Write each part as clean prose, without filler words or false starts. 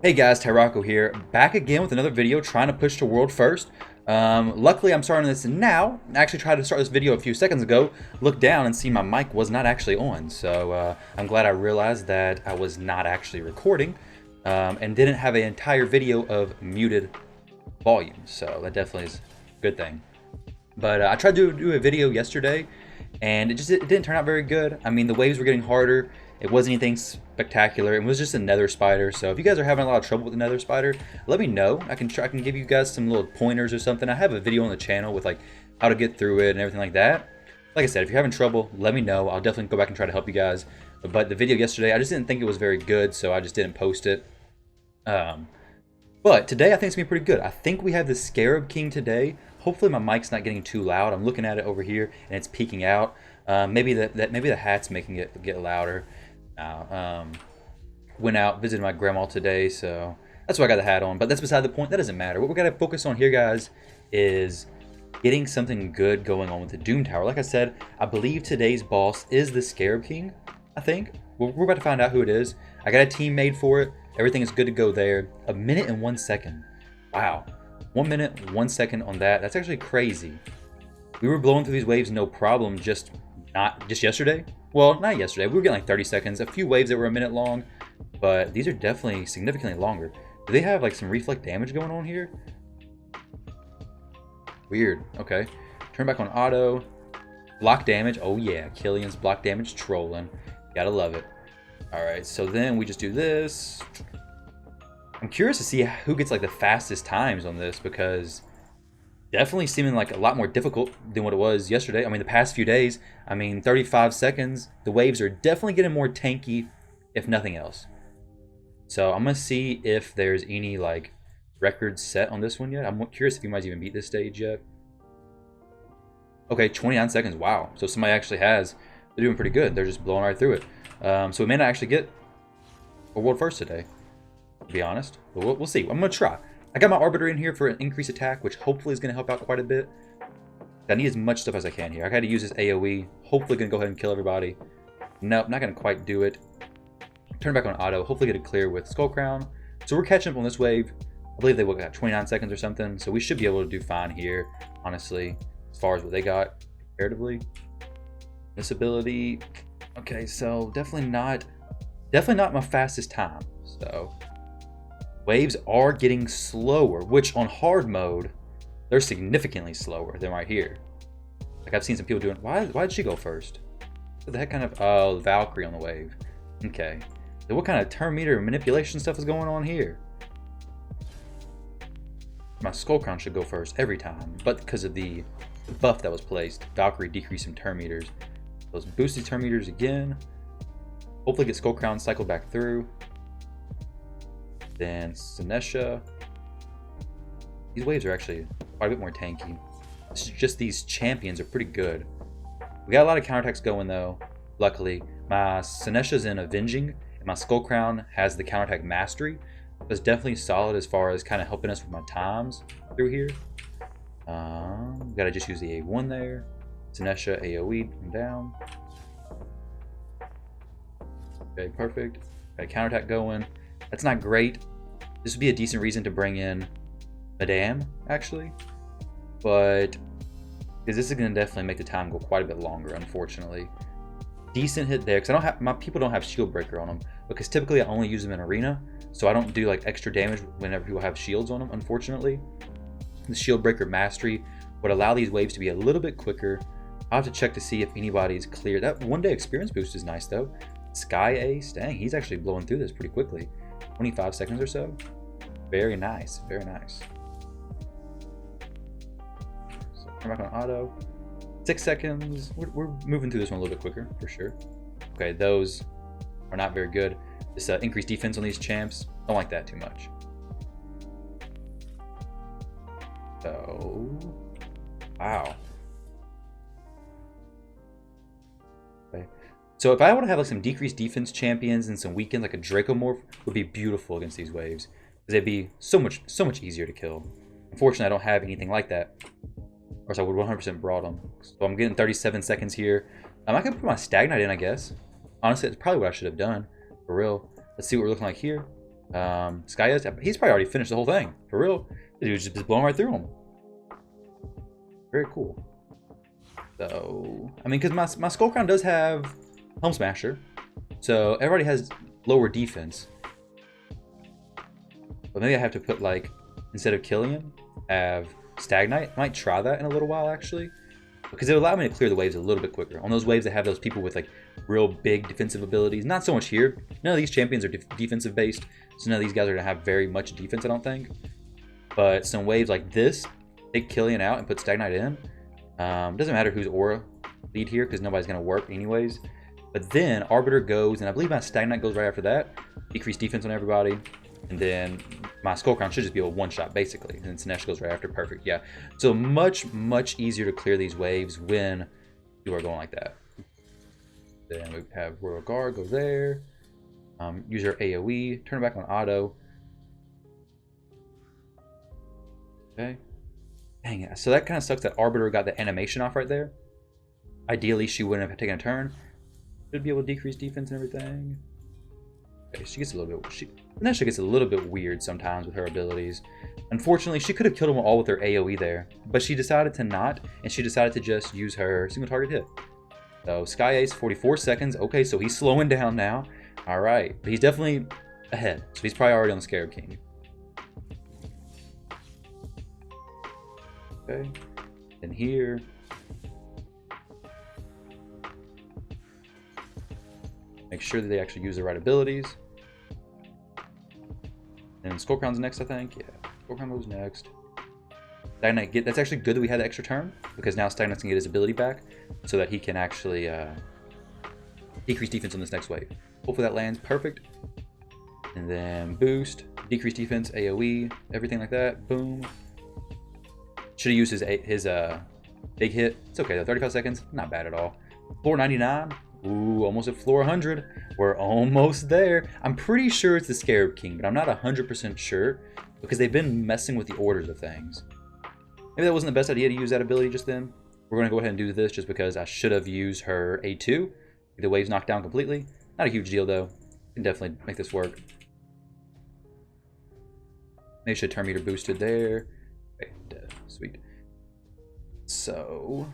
Hey guys, Tyrocco here, back again with another video trying to push to world first. Luckily I'm starting this now. I actually tried to start this video a few seconds ago, looked down and see my mic was not actually on. So I'm glad I realized that I was not actually recording and didn't have an entire video of muted volume. So that definitely is a good thing. But I tried to do a video yesterday and it didn't turn out very good. I mean, the waves were getting harder. It wasn't anything spectacular. It was just a nether spider. So if you guys are having a lot of trouble with the nether spider, let me know. I can give you guys some little pointers or something. I have a video on the channel with like how to get through it and everything like that. Like I said, if you're having trouble, let me know. I'll definitely go back and try to help you guys. But the video yesterday, I just didn't think it was very good, so I just didn't post it. But today I think it's gonna be pretty good. I think we have the Scarab King today. Hopefully my mic's not getting too loud. I'm looking at it over here and it's peaking out. Maybe the hat's making it get louder. Went out, visited my grandma today, so that's why I got the hat on. But that's beside the point. That doesn't matter. What we gotta focus on here, guys, is getting something good going on with the Doom Tower. Like I said, I believe today's boss is the Scarab King. I think we're about to find out who it is. I got a team made for it. Everything is good to go there. 1 minute and 1 second. Wow. 1 minute, 1 second on that. That's actually crazy. We were blowing through these waves no problem just yesterday. Well, not yesterday. We were getting like 30 seconds. A few waves that were a minute long. But these are definitely significantly longer. Do they have like some reflect damage going on here? Weird. Okay. Turn back on auto. Block damage. Oh yeah. Killian's block damage trolling. Gotta love it. Alright, so then we just do this. I'm curious to see who gets like the fastest times on this, because definitely seeming like a lot more difficult than what it was yesterday. I mean, the past few days, 35 seconds. The waves are definitely getting more tanky, if nothing else. So I'm gonna see if there's any like records set on this one yet. I'm curious if you might even beat this stage yet. Okay, 29 seconds. Wow. So somebody actually has. They're doing pretty good. They're just blowing right through it. So we may not actually get a world first today, to be honest. But we'll see. I'm going to try. I got my Arbiter in here for an increased attack, which hopefully is going to help out quite a bit. I need as much stuff as I can here. I got to use this AoE. Hopefully going to go ahead and kill everybody. Nope, not going to quite do it. Turn back on auto. Hopefully get a clear with Skull Crown. So we're catching up on this wave. I believe they got 29 seconds or something. So we should be able to do fine here, honestly, as far as what they got comparatively. This ability... Okay, so definitely not my fastest time. So waves are getting slower, which on hard mode, they're significantly slower than right here. Like I've seen some people doing, why did she go first? What the heck kind of, oh, Valkyrie on the wave. Okay. So what kind of turn meter manipulation stuff is going on here? My Skull Crown should go first every time, but because of the buff that was placed, Valkyrie decreased some turn meters. Those boosted turn meters again. Hopefully get Skull Crown cycled back through. Then Sinesha. These waves are actually quite a bit more tanky. It's just these champions are pretty good. We got a lot of counterattacks going though. Luckily, my Sinesha's in Avenging, and my Skull Crown has the counterattack mastery. That's definitely solid as far as kind of helping us with my times through here. Gotta just use the A1 there. Sinesha AoE down. Okay, perfect. Got a counterattack going. That's not great. This would be a decent reason to bring in Madame, actually. But because this is gonna definitely make the time go quite a bit longer, unfortunately. Decent hit there, because my people don't have shield breaker on them. Because typically I only use them in arena, so I don't do like extra damage whenever people have shields on them, unfortunately. The shield breaker mastery would allow these waves to be a little bit quicker. I'll have to check to see if anybody's cleared. That 1 day experience boost is nice though. Sky Ace, dang, he's actually blowing through this pretty quickly. 25 seconds or so. Very nice, very nice. So turn back on auto. 6 seconds. We're moving through this one a little bit quicker, for sure. Okay, those are not very good. This increased defense on these champs, don't like that too much. So, wow. Okay. So if I want to have like some decreased defense champions and some weakens, like a Dracomorph would be beautiful against these waves, because they'd be so much easier to kill. Unfortunately, I don't have anything like that, or else I would 100% brought them. So I'm getting 37 seconds here. I could put my Stagnite in, I guess. Honestly, it's probably what I should have done, for real. Let's see what we're looking like here. Sky is, he's probably already finished the whole thing. For real. The dude's just blowing right through him. Very cool. So, I mean, because my Skull Crown does have Helm Smasher. So, everybody has lower defense. But maybe I have to put, like, instead of Killian, have Stagnite. I might try that in a little while, actually. Because it would allow me to clear the waves a little bit quicker. On those waves that have those people with, like, real big defensive abilities. Not so much here. None of these champions are defensive based. So none of these guys are going to have very much defense, I don't think. But some waves like this, take Killian out and put Stagnite in. Doesn't matter who's Aura lead here, because nobody's going to work anyways. But then Arbiter goes, and I believe my Stagnite goes right after that. Decrease defense on everybody. And then my Skull Crown should just be a one-shot, basically. And then Sinesh goes right after. Perfect, yeah. So much, much easier to clear these waves when you are going like that. Then we have Royal Guard, go there. Use our AoE, turn it back on auto. Okay. Dang it. So that kind of sucks that Arbiter got the animation off right there. Ideally, she wouldn't have taken a turn. Should be able to decrease defense and everything. Okay, she gets a little bit... Sinesh gets a little bit weird sometimes with her abilities. Unfortunately, she could have killed them all with her AoE there, but she decided to not, and she decided to just use her single target hit. So Sky Ace, 44 seconds. Okay, so he's slowing down now. All right, but he's definitely ahead, so he's probably already on the Scarab King. Okay, and here. Make sure that they actually use the right abilities. And Skull Crown's next, I think. Yeah, Skull Crown goes next. Stagnite, that's actually good that we had the extra turn, because now Stagnite's can get his ability back, so that he can actually decrease defense on this next wave. Hopefully that lands perfect. And then boost, decrease defense, AoE, everything like that. Boom. Should have used his big hit. It's okay though, 35 seconds, not bad at all. Floor 99. Ooh, almost at floor 100. We're almost there. I'm pretty sure it's the Scarab King, but I'm not 100% sure because they've been messing with the orders of things. Maybe that wasn't the best idea to use that ability just then. We're going to go ahead and do this just because I should have used her A2. The waves knocked down completely. Not a huge deal though. Can definitely make this work. Maybe should turn meter boosted there. Okay, sweet. So,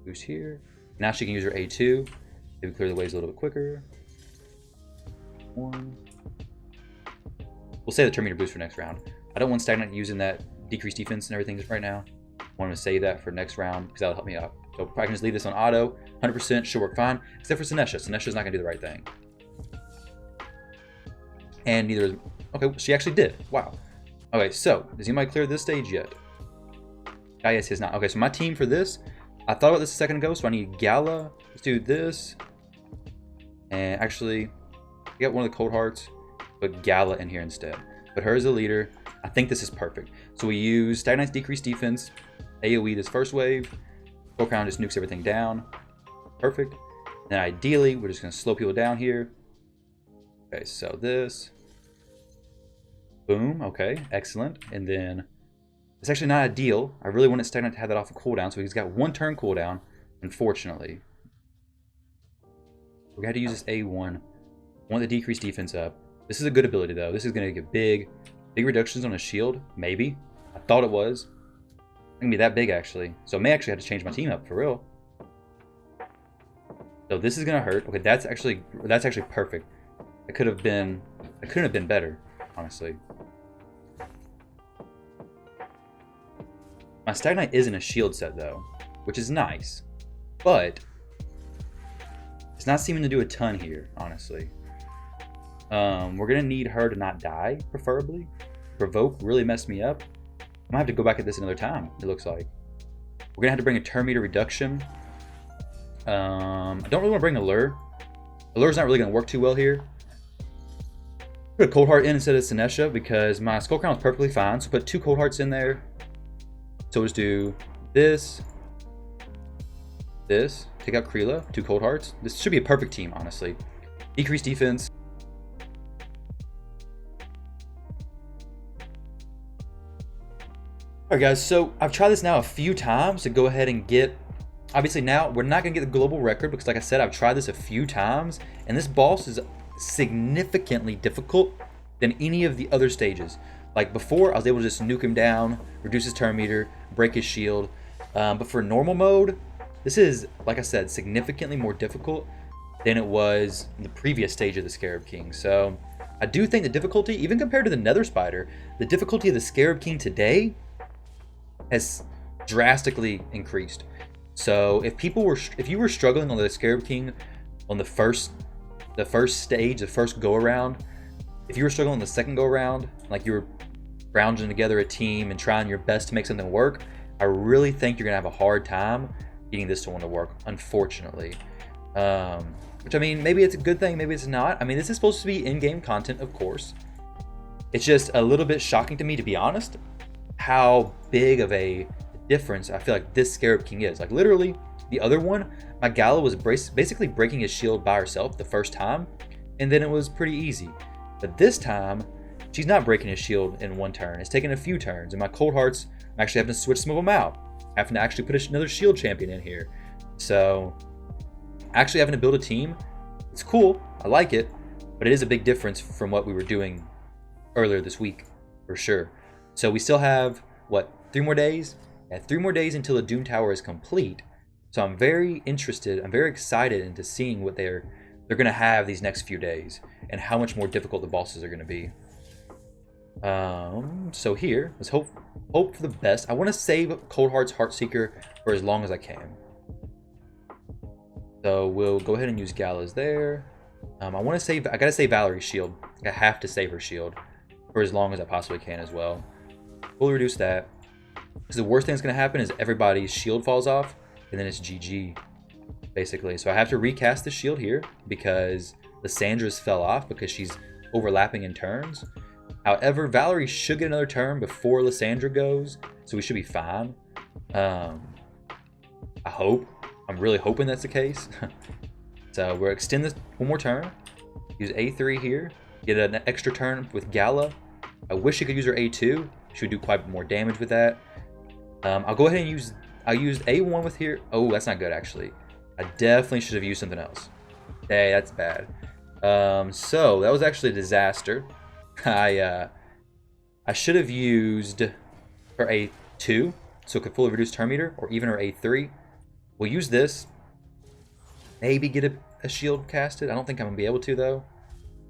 boost here. Now she can use her A2. Maybe clear the waves a little bit quicker. One. We'll save the turn meter boost for next round. I don't want Stagnite using that decreased defense and everything just right now. I want to save that for next round because that'll help me out. So I can just leave this on auto. 100% should work fine, except for Sinesha. Sinesha's not going to do the right thing. And neither is... Okay, she actually did. Wow. Okay, so does anybody clear this stage yet? Yes, has not. Okay, so my team for this, I thought about this a second ago, so I need Gala. Let's do this. And actually, I got one of the Cold Hearts, put Gala in here instead. But her as a leader, I think this is perfect. So we use Stagnite's decreased defense, AoE this first wave, Skull Crown just nukes everything down. Perfect. And ideally, we're just going to slow people down here. Okay, so this. Boom, okay, excellent. And then, it's actually not ideal. I really wanted Stagnite to have that off a cooldown, so he's got one turn cooldown, unfortunately. We had to use this A1. Want the decreased defense up. This is a good ability though. This is going to get big reductions on his shield. Maybe. I thought it was. It's going to be that big actually. So I may actually have to change my team up for real. So this is going to hurt. Okay, that's actually perfect. It couldn't have been better, honestly. My Stagnite isn't a shield set though, which is nice. But it's not seeming to do a ton here, honestly. We're going to need her to not die, preferably. Provoke really messed me up. I'm going to have to go back at this another time, it looks like. We're going to have to bring a turn meter reduction. I don't really want to bring Allure. Allure's not really going to work too well here. Put a Cold Heart in instead of Sinesha because my Skull Crown is perfectly fine. So put 2 Cold Hearts in there. So just do this. This. Take out Kreela. 2 Cold Hearts. This should be a perfect team, honestly. Decrease defense. Alright guys, so I've tried this now a few times to go ahead and get... Obviously now, we're not going to get the global record because like I said, I've tried this a few times. And this boss is significantly difficult than any of the other stages. Like before, I was able to just nuke him down, reduce his turn meter, break his shield. But for normal mode, this is, like I said, significantly more difficult than it was in the previous stage of the Scarab King. So I do think the difficulty, even compared to the Nether Spider, the difficulty of the Scarab King today has drastically increased. So if you were struggling on the Scarab King on the first stage, the first go around, if you were struggling on the second go around, like you were rounding together a team and trying your best to make something work, I really think you're gonna have a hard time getting this one to work, unfortunately. Which, I mean, maybe it's a good thing, maybe it's not. I mean, this is supposed to be in-game content, of course. It's just a little bit shocking to me, to be honest, how big of a difference I feel like this Scarab King is. Like, literally, the other one, my Gala was basically breaking his shield by herself the first time, and then it was pretty easy. But this time, she's not breaking his shield in one turn. It's taking a few turns, and my Cold Hearts, I'm actually having to switch some of them out. Having to actually put another shield champion in here. So, actually having to build a team, it's cool, I like it, but it is a big difference from what we were doing earlier this week, for sure. So we still have, what, 3 more days? Yeah, 3 more days until the Doom Tower is complete. So I'm very interested, I'm very excited into seeing what they're going to have these next few days, and how much more difficult the bosses are going to be. So here, let's hope for the best. I want to save Cold Heart's Heartseeker for as long as I can. So we'll go ahead and use Gala's there. I gotta save Valerie's shield. I have to save her shield for as long as I possibly can as well. Fully reduce that. Because the worst thing that's gonna happen is everybody's shield falls off, and then it's GG, basically. So I have to recast the shield here because Lyssandra's fell off because she's overlapping in turns. However, Valerie should get another turn before Lysandra goes, so we should be fine. I hope. I'm really hoping that's the case. So we'll extend this one more turn. Use A3 here. Get an extra turn with Gala. I wish she could use her A2. She would do quite more damage with that. I'll go ahead and I'll use A1 with here. Oh, that's not good, actually. I definitely should have used something else. Hey, that's bad. So that was actually a disaster. I should have used her A2 so it could fully reduce turn meter, or even her A3. We'll use this. Maybe get a shield casted. I don't think I'm going to be able to, though.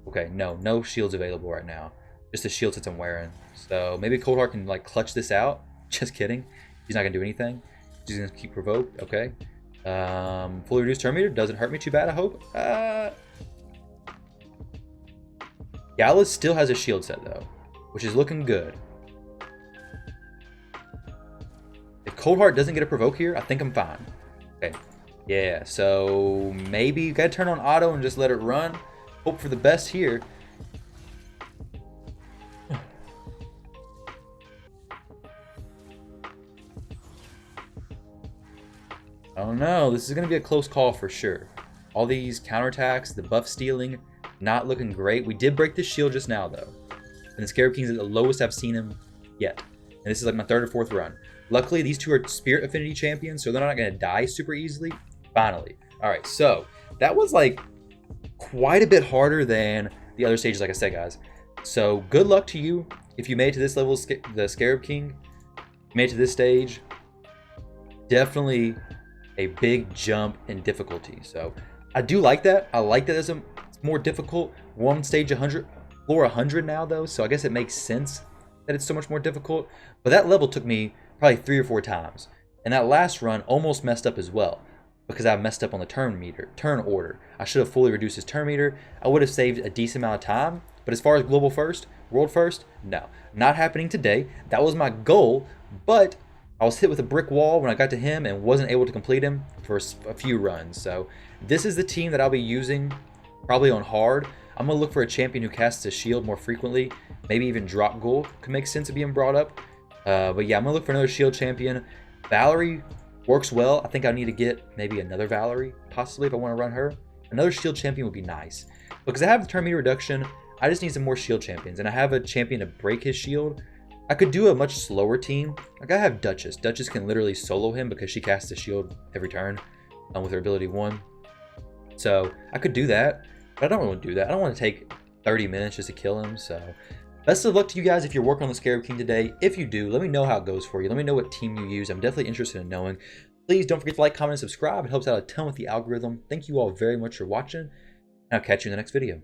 Okay, no shields available right now. Just the shields that I'm wearing. So maybe Cold Heart can, like, clutch this out. Just kidding. He's not going to do anything. He's going to keep provoked. Okay. Fully reduced turn meter. Doesn't hurt me too bad, I hope. Gala still has a shield set, though, which is looking good. If Cold Heart doesn't get a provoke here, I think I'm fine. Okay. Yeah, so maybe you gotta turn on auto and just let it run. Hope for the best here. I don't know. This is going to be a close call for sure. All these counterattacks, the buff stealing, not looking great. We did break the shield just now, though. And the Scarab King's at the lowest I've seen him yet. And this is like my 3rd or 4th run. Luckily, these two are Spirit Affinity champions, so they're not going to die super easily. Finally. All right, so that was like quite a bit harder than the other stages, like I said, guys. So good luck to you if you made it to this level, the Scarab King. Made it to this stage. Definitely a big jump in difficulty. So I do like that. I like that it's more difficult. We're on stage 100, floor 100 now, though, so I guess it makes sense that it's so much more difficult. But that level took me probably 3 or 4 times. And that last run almost messed up as well, because I messed up on the turn order. I should have fully reduced his turn meter. I would have saved a decent amount of time. But as far as global first, world first, no. Not happening today. That was my goal, but I was hit with a brick wall when I got to him and wasn't able to complete him for a few runs. So this is the team that I'll be using probably on hard. I'm going to look for a champion who casts a shield more frequently. Maybe even Drop Ghoul could make sense of being brought up. But yeah, I'm going to look for another shield champion. Valerie works well. I think I need to get maybe another Valerie, possibly, if I want to run her. Another shield champion would be nice. Because I have the turn meter reduction, I just need some more shield champions. And I have a champion to break his shield. I could do a much slower team. Like, I have Duchess. Duchess can literally solo him because she casts a shield every turn with her ability 1. So I could do that, but I don't want to do that. I don't want to take 30 minutes just to kill him. So best of luck to you guys if you're working on the Scarab King today. If you do, let me know how it goes for you. Let me know what team you use. I'm definitely interested in knowing. Please don't forget to like, comment, and subscribe. It helps out a ton with the algorithm. Thank you all very much for watching, and I'll catch you in the next video.